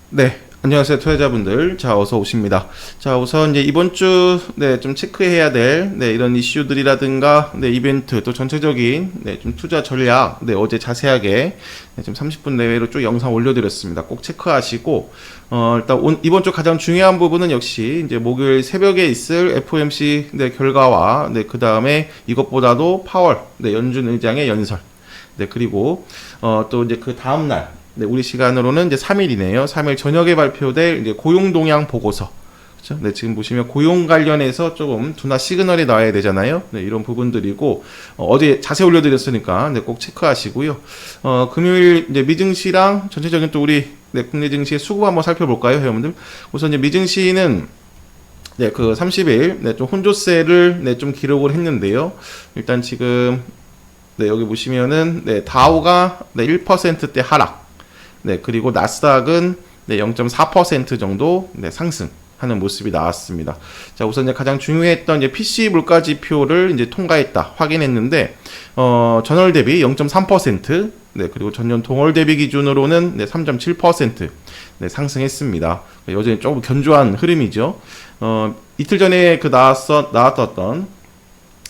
네, 안녕하세요, 투자자분들. 자, 어서 오십니다. 자, 우선 이제 이번 주, 좀 체크해야 될, 이런 이슈들이라든가, 이벤트, 또 전체적인, 좀 투자 전략, 어제 자세하게, 좀 30분 내외로 쭉 영상 올려드렸습니다. 꼭 체크하시고, 일단 이번 주 가장 중요한 부분은 역시, 이제 목요일 새벽에 있을 FOMC, 결과와, 그 다음에 이것보다도 파월, 연준 의장의 연설, 그리고, 또 이제 그 다음날, 우리 시간으로는 이제 3일이네요. 3일 저녁에 발표될 이제 고용 동향 보고서. 그렇죠? 지금 보시면 고용 관련해서 조금 둔화 시그널이 나와야 되잖아요. 이런 부분들이고, 어제 자세히 올려드렸으니까, 꼭 체크하시고요. 금요일 이제 미증시랑 전체적인 또 우리, 국내 증시의 수급 한번 살펴볼까요, 회원분들? 우선 이제 미증시는 그 30일, 좀 혼조세를, 좀 기록을 했는데요. 일단 지금, 여기 보시면은, 다우가, 1%대 하락. 그리고 나스닥은 0.4% 정도 상승하는 모습이 나왔습니다. 자, 우선 이제 가장 중요했던 이제 PC 물가 지표를 이제 통과했다 확인했는데, 전월 대비 0.3%, 그리고 전년 동월 대비 기준으로는 3.7% 상승했습니다. 여전히 조금 견조한 흐름이죠. 이틀 전에 나왔던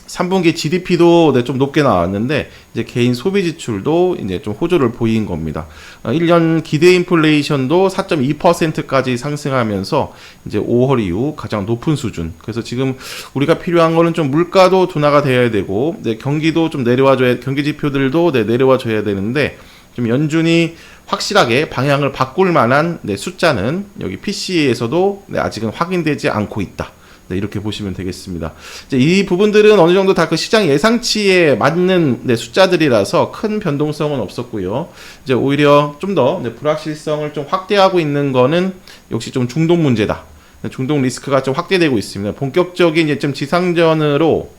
3분기 GDP도 좀 높게 나왔는데, 이제 개인 소비 지출도 이제 좀 호조를 보인 겁니다. 1년 기대 인플레이션도 4.2%까지 상승하면서 이제 5월 이후 가장 높은 수준. 그래서 지금 우리가 필요한 거는 좀 물가도 둔화가 되어야 되고, 경기도 좀 경기 지표들도 내려와 줘야 되는데, 좀 연준이 확실하게 방향을 바꿀 만한 숫자는 여기 PC에서도 아직은 확인되지 않고 있다. 이렇게 보시면 되겠습니다. 이제 이 부분들은 어느 정도 다 그 시장 예상치에 맞는 숫자들이라서 큰 변동성은 없었고요. 이제 오히려 좀 더 불확실성을 좀 확대하고 있는 거는 역시 좀 중동 문제다. 중동 리스크가 좀 확대되고 있습니다. 본격적인 이제 좀 지상전으로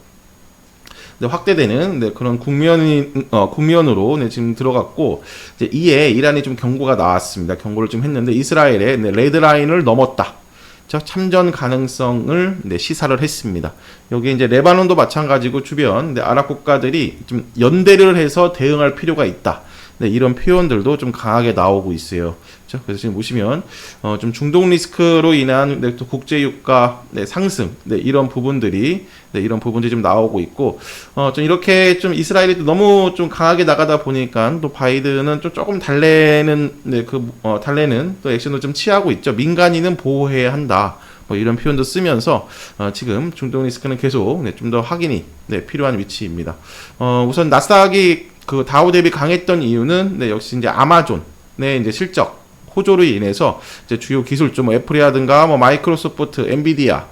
확대되는 그런 국면으로 지금 들어갔고, 이제 이에 이란이 좀 경고가 나왔습니다. 경고를 좀 했는데 이스라엘의 레드라인을 넘었다. 참전 가능성을 시사를 했습니다. 여기 이제 레바논도 마찬가지고 주변 아랍 국가들이 좀 연대를 해서 대응할 필요가 있다. 이런 표현들도 좀 강하게 나오고 있어요. 그래서 지금 보시면 좀 중동 리스크로 인한 또 국제 유가 상승 이런 부분들이 좀 나오고 있고, 좀 이렇게 좀 이스라엘이 너무 좀 강하게 나가다 보니까 또 바이든은 좀 조금 달래는 또 액션을 좀 취하고 있죠. 민간인은 보호해야 한다. 이런 표현도 쓰면서 지금 중동 리스크는 계속 좀 더 확인이 필요한 위치입니다. 우선 나스닥이 그 다우 대비 강했던 이유는 역시 이제 아마존의 이제 실적 호조로 인해서 이제 주요 기술주 애플이라든가 마이크로소프트, 엔비디아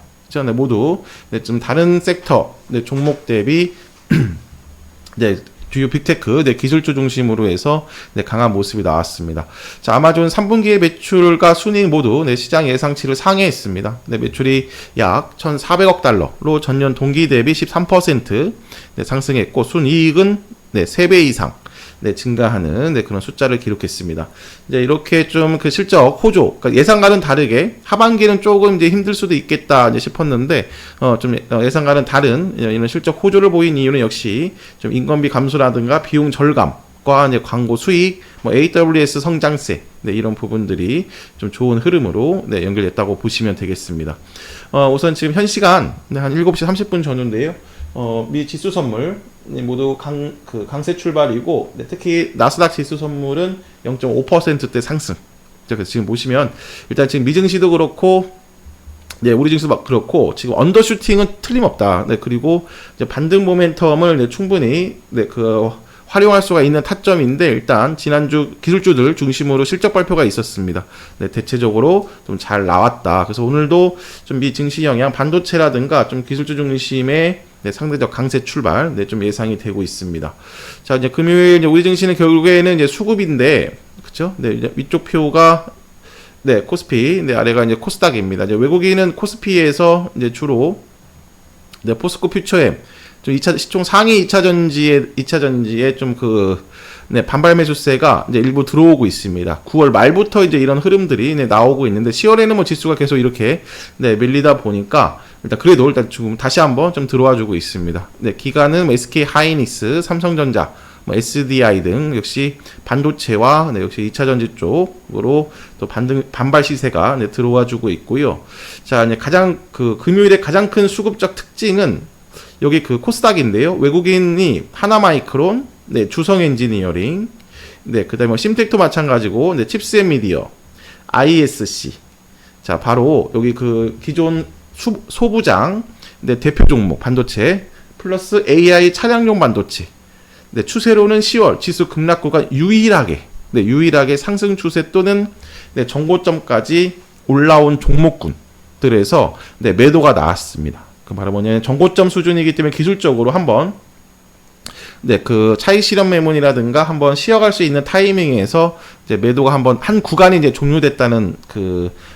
모두 좀 다른 섹터 종목 대비 주요 빅테크 기술주 중심으로 해서 강한 모습이 나왔습니다. 자, 아마존 3분기의 매출과 순이익 모두 시장 예상치를 상회했습니다. 매출이 약 1,400억 달러로 전년 동기 대비 13% 상승했고, 순이익은 3배 이상 증가하는 그런 숫자를 기록했습니다. 이제 이렇게 좀 그 실적 호조, 그러니까 예상과는 다르게 하반기는 조금 이제 힘들 수도 있겠다 이제 싶었는데, 좀 예상과는 다른 이런 실적 호조를 보인 이유는 역시 좀 인건비 감소라든가 비용 절감과 이제 광고 수익, AWS 성장세 이런 부분들이 좀 좋은 흐름으로 연결됐다고 보시면 되겠습니다. 우선 지금 현 시간 한 7시 30분 전후인데요. 미 지수 선물 모두 강세 출발이고, 특히 나스닥 지수 선물은 0.5%대 상승. 그래서 지금 보시면 일단 지금 미증시도 그렇고, 우리 증시도 그렇고 지금 언더슈팅은 틀림없다. 그리고 이제 반등 모멘텀을 충분히 활용할 수가 있는 타점인데, 일단 지난주 기술주들 중심으로 실적 발표가 있었습니다. 대체적으로 좀 잘 나왔다. 그래서 오늘도 좀 미 증시 영향, 반도체라든가 좀 기술주 중심의 상대적 강세 출발 좀 예상이 되고 있습니다. 자, 이제 금요일 우리 증시는 결국에는 이제 수급인데, 그렇죠? 이제 위쪽 표가 코스피, 아래가 이제 코스닥입니다. 이제 외국인은 코스피에서 이제 주로 포스코 퓨처엠 좀 시총 상위 2차 전지에 좀 반발 매수세가 이제 일부 들어오고 있습니다. 9월 말부터 이제 이런 흐름들이 나오고 있는데, 10월에는 지수가 계속 이렇게 밀리다 보니까 일단 지금 다시 한번 좀 들어와 주고 있습니다. 기간은 SK 하이닉스, 삼성전자, 뭐 SDI 등 역시 반도체와 네, 역시 2차 전지 쪽으로 또 반발 시세가 네, 들어와 주고 있고요. 자, 이제 가장 금요일의 가장 큰 수급적 특징은 여기 코스닥인데요. 외국인이 하나마이크론, 네, 주성 엔지니어링, 네, 그다음에 심텍도 마찬가지고, 네, 칩스앤미디어, ISC. 자, 바로 여기 기존 소부장, 네, 대표 종목 반도체 플러스 AI 차량용 반도체. 네, 추세로는 10월 지수 급락구가 유일하게 상승 추세 또는 네, 정고점까지 올라온 종목군들에서 네, 매도가 나왔습니다. 그 바로 뭐냐면 정고점 수준이기 때문에 기술적으로 한번 네, 차익 실현 매물이라든가 한번 쉬어갈 수 있는 타이밍에서 이제 매도가 한 구간이 이제 종료됐다는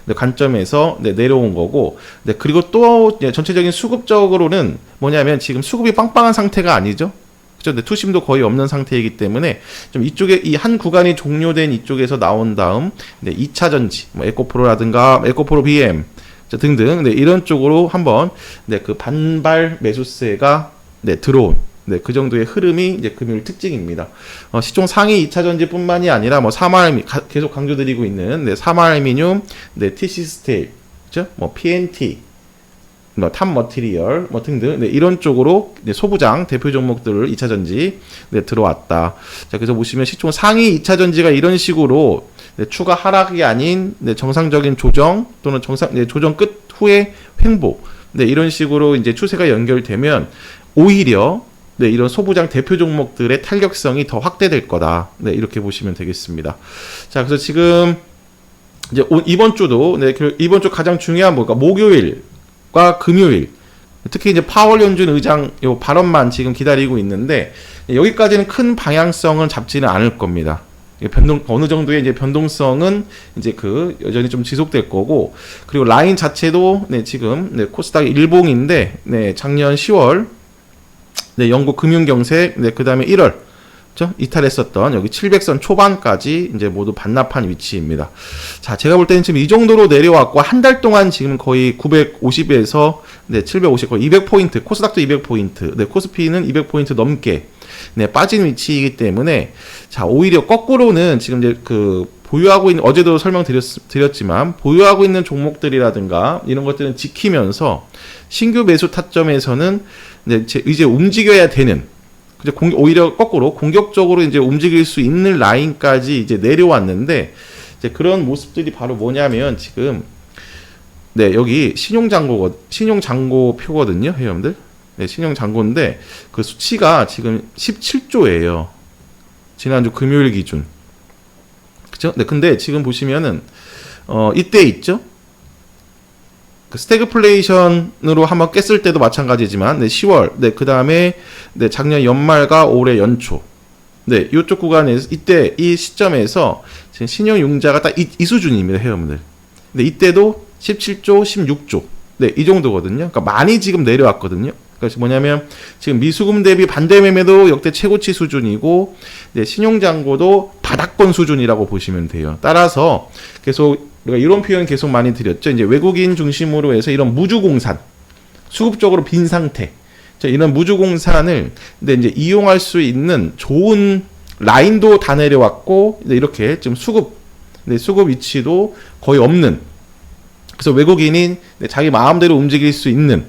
네, 관점에서 네, 내려온 거고, 네, 그리고 또 네, 전체적인 수급적으로는 뭐냐면 지금 수급이 빵빵한 상태가 아니죠. 그죠? 네, 투심도 거의 없는 상태이기 때문에 좀 이쪽에 이 한 구간이 종료된 이쪽에서 나온 다음 네, 2차 전지, 뭐 에코프로라든가 에코프로 BM 등등 네, 이런 쪽으로 한번 네, 반발 매수세가 네, 들어온 네, 그 정도의 흐름이 이제 금요일 특징입니다. 시총 상위 2차 전지뿐만이 아니라 뭐 계속 강조드리고 있는 네, 사마알미늄, 네, TC스테일, 그죠? 뭐 PNT, 뭐 탑머티리얼, 뭐 등등 네, 이런 쪽으로 네, 소부장 대표 종목들을 2차 전지 네, 들어왔다. 자, 그래서 보시면 시총 상위 2차 전지가 이런 식으로 네, 추가 하락이 아닌 네, 정상적인 조정 또는 네, 조정 끝 후에 횡보 네, 이런 식으로 이제 추세가 연결되면 오히려 네, 이런 소부장 대표 종목들의 탄력성이 더 확대될 거다. 네, 이렇게 보시면 되겠습니다. 자, 그래서 지금 이제 이번 주도 네, 이번 주 가장 중요한 목요일과 금요일 특히 이제 파월 연준 의장 요 발언만 지금 기다리고 있는데 여기까지는 큰 방향성은 잡지는 않을 겁니다. 어느 정도의 이제 변동성은 이제 여전히 좀 지속될 거고, 그리고 라인 자체도 네, 지금 네, 코스닥 일봉인데 네, 작년 10월 네, 영국 금융경색, 네, 그 다음에 1월, 그죠? 이탈했었던 여기 700선 초반까지 이제 모두 반납한 위치입니다. 자, 제가 볼 때는 지금 이 정도로 내려왔고, 한 달 동안 지금 거의 950에서, 네, 750, 거의 200포인트, 코스닥도 200포인트, 네, 코스피는 200포인트 넘게, 네, 빠진 위치이기 때문에, 자, 오히려 거꾸로는 지금 이제 보유하고 있는, 어제도 설명드렸지만, 보유하고 있는 종목들이라든가, 이런 것들은 지키면서, 신규 매수 타점에서는, 네, 이제 움직여야 되는, 그죠? 오히려 거꾸로 공격적으로 이제 움직일 수 있는 라인까지 이제 내려왔는데, 이제 그런 모습들이 바로 뭐냐면, 지금, 네, 여기 신용잔고 표거든요, 회원들. 네, 신용잔고인데, 그 수치가 지금 17조예요. 지난주 금요일 기준. 그죠? 네, 근데 지금 보시면은, 이때 있죠? 스태그플레이션으로 한번 깼을 때도 마찬가지지만, 네, 10월, 네, 그 다음에, 네, 작년 연말과 올해 연초, 네, 이쪽 구간에서, 이때, 이 시점에서, 지금 신용융자가 딱 이 수준입니다, 회원들. 네, 이때도 17조, 16조, 네, 이 정도거든요. 그러니까 많이 지금 내려왔거든요. 그래서 뭐냐면, 지금 미수금 대비 반대 매매도 역대 최고치 수준이고, 네, 신용잔고도 바닥권 수준이라고 보시면 돼요. 따라서, 계속, 우리가 이런 표현 계속 많이 드렸죠. 이제 외국인 중심으로 해서 이런 무주공산, 수급적으로 빈 상태, 이런 무주공산을 근데 이제 이용할 수 있는 좋은 라인도 다 내려왔고, 이렇게 지금 수급 위치도 거의 없는. 그래서 외국인이 자기 마음대로 움직일 수 있는,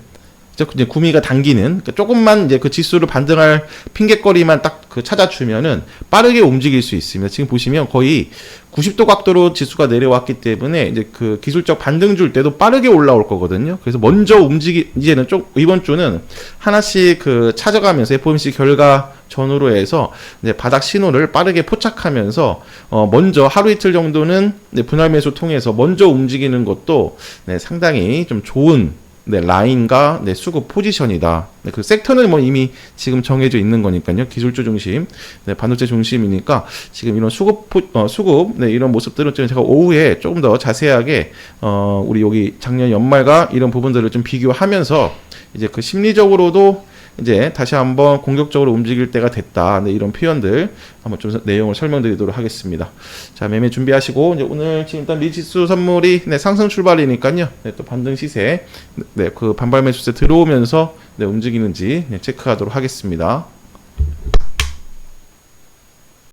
이제 구미가 당기는, 그러니까 조금만 이제 그 지수를 반등할 핑계거리만 딱 찾아주면은 빠르게 움직일 수 있습니다. 지금 보시면 거의 90도 각도로 지수가 내려왔기 때문에 이제 기술적 반등 줄 때도 빠르게 올라올 거거든요. 그래서 먼저 이제는 이번 주는 하나씩 찾아가면서 FOMC 결과 전후로 해서 이제 바닥 신호를 빠르게 포착하면서 먼저 하루 이틀 정도는 분할 매수 통해서 먼저 움직이는 것도 네, 상당히 좀 좋은 네, 라인과 네, 수급 포지션이다. 네, 그 섹터는 뭐 이미 지금 정해져 있는 거니까요. 기술주 중심, 네, 반도체 중심이니까 지금 이런 수급 네, 이런 모습들은 좀 제가 오후에 조금 더 자세하게 우리 여기 작년 연말과 이런 부분들을 좀 비교하면서 이제 심리적으로도 이제 다시 한번 공격적으로 움직일 때가 됐다. 네, 이런 표현들 한번 좀 내용을 설명드리도록 하겠습니다. 자, 매매 준비하시고 이제 오늘 지금 일단 리지수 선물이 네, 상승 출발이니까요. 네, 또 반등 시세, 네, 반발 매수세 들어오면서 네, 움직이는지 네, 체크하도록 하겠습니다.